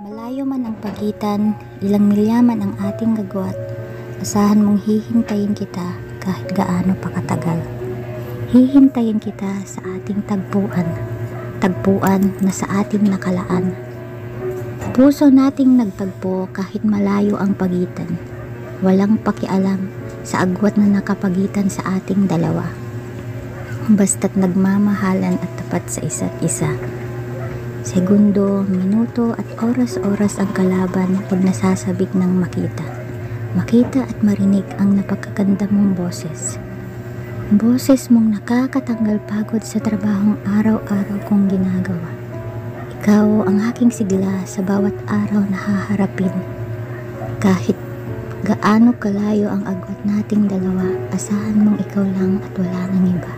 Malayo man ang pagitan, ilang milya man ang ating gagawat, asahan mong hihintayin kita kahit gaano pa katagal. Hihintayin kita sa ating tagpuan na sa ating nakalaan. Puso nating nagtagpo kahit malayo ang pagitan, walang pakialam sa agwat na nakapagitan sa ating dalawa. Basta't nagmamahalan at tapat sa isa't isa. Segundo, minuto at oras-oras ang kalaban pag nasasabik ng makita at marinig ang napakaganda mong boses. Boses mong nakakatanggal pagod sa trabahong araw-araw kong ginagawa. Ikaw ang aking sigla sa bawat araw na haharapin. Kahit gaano kalayo ang agwat nating dalawa, asahan mong ikaw lang at wala nang iba.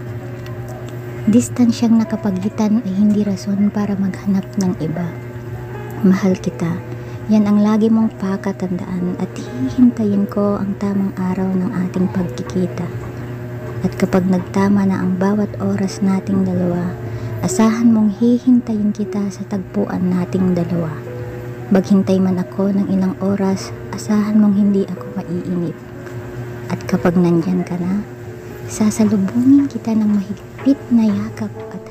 Distansyang nakapagitan ay hindi rason para maghanap ng iba. Mahal kita, yan ang lagi mong pakatandaan at hihintayin ko ang tamang araw ng ating pagkikita. At kapag nagtama na ang bawat oras nating dalawa, asahan mong hihintayin kita sa tagpuan nating dalawa. Maghintay man ako ng ilang oras, asahan mong hindi ako maiinip. At kapag nandyan ka na, sasalubungin kita ng mahigpit na yakap at